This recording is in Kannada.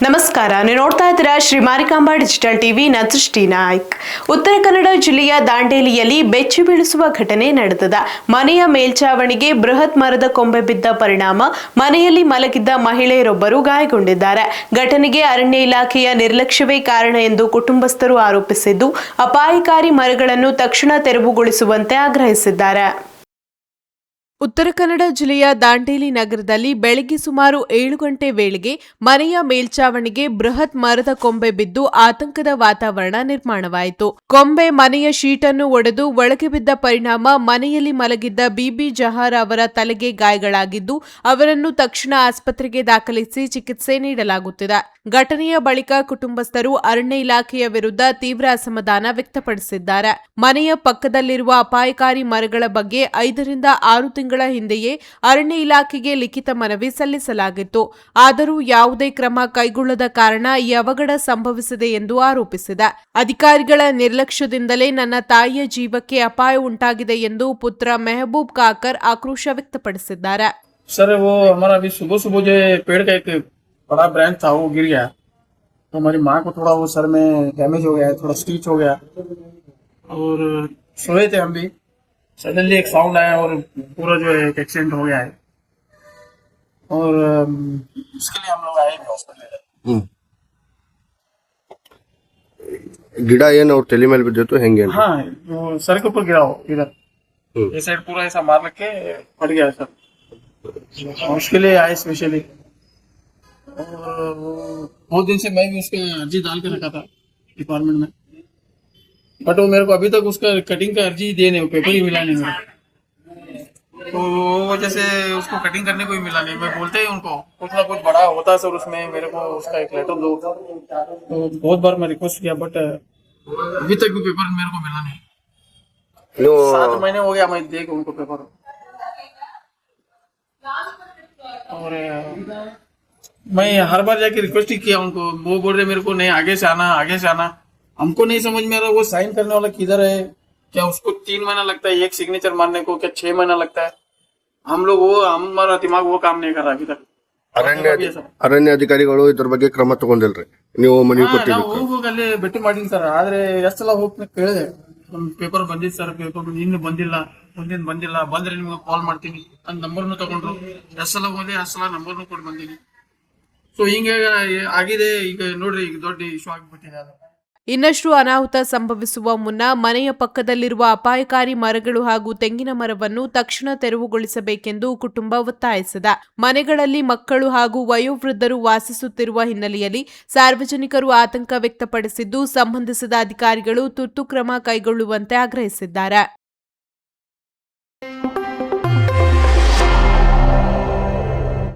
ನಮಸ್ಕಾರ, ನೀವು ನೋಡ್ತಾ ಇದ್ದೀರಾ ಶ್ರೀ ಮಾರಿಕಾಂಬಾ ಡಿಜಿಟಲ್ ಟಿವಿ. ನಾನು ಸೃಷ್ಟಿ ನಾಯ್ಕ್. ಉತ್ತರ ಕನ್ನಡ ಜಿಲ್ಲೆಯ ದಾಂಡೇಲಿಯಲ್ಲಿ ಬೆಚ್ಚಿ ಬೀಳಿಸುವ ಘಟನೆ ನಡೆದಿದೆ. ಮನೆಯ ಮೇಲ್ಛಾವಣಿಗೆ ಬೃಹತ್ ಮರದ ಕೊಂಬೆ ಬಿದ್ದ ಪರಿಣಾಮ ಮನೆಯಲ್ಲಿ ಮಲಗಿದ್ದ ಮಹಿಳೆಯರೊಬ್ಬರು ಗಾಯಗೊಂಡಿದ್ದಾರೆ. ಘಟನೆಗೆ ಅರಣ್ಯ ಇಲಾಖೆಯ ನಿರ್ಲಕ್ಷ್ಯವೇ ಕಾರಣ ಎಂದು ಕುಟುಂಬಸ್ಥರು ಆರೋಪಿಸಿದ್ದು, ಅಪಾಯಕಾರಿ ಮರಗಳನ್ನು ತಕ್ಷಣ ತೆರವುಗೊಳಿಸುವಂತೆ ಆಗ್ರಹಿಸಿದ್ದಾರೆ. ಉತ್ತರ ಕನ್ನಡ ಜಿಲ್ಲೆಯ ದಾಂಡೇಲಿ ನಗರದಲ್ಲಿ ಬೆಳಗ್ಗೆ ಸುಮಾರು 7 ಗಂಟೆ ವೇಳೆಗೆ ಮನೆಯ ಮೇಲ್ಛಾವಣಿಗೆ ಬೃಹತ್ ಮರದ ಕೊಂಬೆ ಬಿದ್ದು ಆತಂಕದ ವಾತಾವರಣ ನಿರ್ಮಾಣವಾಯಿತು. ಕೊಂಬೆ ಮನೆಯ ಶೀಟನ್ನು ಒಡೆದು ಒಳಗೆ ಬಿದ್ದ ಪರಿಣಾಮ ಮನೆಯಲ್ಲಿ ಮಲಗಿದ್ದ ಬಿಬಿ ಜಹಾರ್ ಅವರ ತಲೆಗೆ ಗಾಯಗಳಾಗಿದ್ದು, ಅವರನ್ನು ತಕ್ಷಣ ಆಸ್ಪತ್ರೆಗೆ ದಾಖಲಿಸಿ ಚಿಕಿತ್ಸೆ ನೀಡಲಾಗುತ್ತಿದೆ. ಘಟನೆಯ ಬಳಿಕ ಕುಟುಂಬಸ್ಥರು ಅರಣ್ಯ ಇಲಾಖೆಯ ವಿರುದ್ಧ ತೀವ್ರ ಅಸಮಾಧಾನ ವ್ಯಕ್ತಪಡಿಸಿದ್ದಾರೆ. ಮನೆಯ ಪಕ್ಕದಲ್ಲಿರುವ ಅಪಾಯಕಾರಿ ಮರಗಳ ಬಗ್ಗೆ 5 ರಿಂದ 6 ತಿಂಗಳ ಹಿಂದೆಯೇ ಅರಣ್ಯ ಇಲಾಖೆಗೆ ಲಿಖಿತ ಮನವಿ ಸಲ್ಲಿಸಲಾಗಿತ್ತು. ಆದರೂ ಯಾವುದೇ ಕ್ರಮ ಕೈಗೊಳ್ಳದ ಕಾರಣ ಈ ಅವಘಡ ಸಂಭವಿಸಿದೆ ಎಂದು ಆರೋಪಿಸಿದೆ. ಅಧಿಕಾರಿಗಳ ನಿರ್ಲಕ್ಷ್ಯದಿಂದಲೇ ನನ್ನ ತಾಯಿಯ ಜೀವಕ್ಕೆ ಅಪಾಯ ಉಂಟಾಗಿದೆ ಎಂದು ಪುತ್ರ ಮೆಹಬೂಬ್ ಕಾಕರ್ ಆಕ್ರೋಶ ವ್ಯಕ್ತಪಡಿಸಿದ್ದಾರೆ. सर वो हमारा अभी सुबह सुबह जो पेड़ का एक बड़ा ब्रांच था वो गिर गया, तो हमारी माँ को थोड़ा वो सर में डैमेज हो गया है, थोड़ा स्टिच हो गया और सोए थे हम भी. सडनली एक साउंड आया और पूरा जो है एक एक्सीडेंट हो गया है और उसके लिए हम लोग आए हॉस्पिटल. ಗಿಡ ಏನು ಅವ್ರ ತಲೆ ಮೇಲೆ ಬಿದ್ದಿತ್ತು ಹೆಂಗೆ? हाँ, वो सर के ऊपर गिरा हो इधर, ये साइड पूरा ऐसा मार रख के फट गया सर. उसके लिए आए स्पेशली. और बहुत दिन से मैं भी उसका अर्जी डाल के रखा था डिपार्टमेंट में, बट वो मेरे को अभी तक उसका कटिंग का अर्जी देने पेपर ही मिला नहीं मेरे, तो वो वजह से उसको कटिंग करने को ही मिला नहीं. मैं बोलते ही उनको कुछ ना कुछ बड़ा होता है सर उसमें मेरे को उसका एक लेटर दो, तो बहुत बार मैं रिक्वेस्ट किया बट अभी तक भी पेपर मेरे को मिला नहीं. 7 महीने हो गया मैं देख उनको पेपर. और मैं हर बार जाके रिक्वेस्ट ही किया उनको, वो बोल रहे मेरे को नहीं आगे से आना. हमको नहीं समझ में आ रहा वो साइन करने वाला किधर है, क्या उसको 3 महीना लगता है एक सिग्नेचर मारने को, क्या 6 महीना लगता है? हम लोग वो हमारा दिमाग वो काम नहीं कर रहा अभी तक. ಅರಣ್ಯ ಅಧಿಕಾರಿಗಳು ಇದ್ರ ಬಗ್ಗೆ ಕ್ರಮ ತಗೊಂಡಿಲ್ರಿ? ನೀವು ಮನವಿ ಕೊಟ್ಟಿದ್ದೀರಿ? ಹೋಗಲ್ಲಿ ಭೇಟಿ ಮಾಡಿನಿ ಸರ್, ಆದ್ರೆ ಎಷ್ಟು ಸಲ ಹೋಗಿ ಕೇಳಿದೆ, ನಮ್ ಪೇಪರ್ ಬಂದಿತ್ತು ಸರ್, ಪೇಪರ್ ಇನ್ನು ಬಂದಿಲ್ಲ ಬಂದ್ರೆ ನಿಮ್ಗೆ ಕಾಲ್ ಮಾಡ್ತೀನಿ ಅಂತ ನಂಬರ್ನು ತಗೊಂಡ್ರು. ಎಷ್ಟು ಸಲ ಹೋದೆ ಅಷ್ಟು ಸಲ ನಂಬರ್ನು ಕೊಟ್ಟು ಬಂದೀನಿ. ಸೊ ಹಿಂಗೆ ಆಗಿದೆ. ಈಗ ನೋಡ್ರಿ ಈಗ ದೊಡ್ಡ ಇಶ್ಯೂ ಆಗಿಬಿಟ್ಟಿದೆ ಅದು. ಇನ್ನಷ್ಟು ಅನಾಹುತ ಸಂಭವಿಸುವ ಮುನ್ನ ಮನೆಯ ಪಕ್ಕದಲ್ಲಿರುವ ಅಪಾಯಕಾರಿ ಮರಗಳು ಹಾಗೂ ತೆಂಗಿನ ಮರವನ್ನು ತಕ್ಷಣ ತೆರವುಗೊಳಿಸಬೇಕೆಂದು ಕುಟುಂಬ ಒತ್ತಾಯಿಸಿದೆ. ಮನೆಗಳಲ್ಲಿ ಮಕ್ಕಳು ಹಾಗೂ ವಯೋವೃದ್ಧರು ವಾಸಿಸುತ್ತಿರುವ ಹಿನ್ನೆಲೆಯಲ್ಲಿ ಸಾರ್ವಜನಿಕರು ಆತಂಕ ವ್ಯಕ್ತಪಡಿಸಿದ್ದು, ಸಂಬಂಧಿಸಿದ ಅಧಿಕಾರಿಗಳು ತುರ್ತು ಕ್ರಮ ಕೈಗೊಳ್ಳುವಂತೆ ಆಗ್ರಹಿಸಿದ್ದಾರೆ.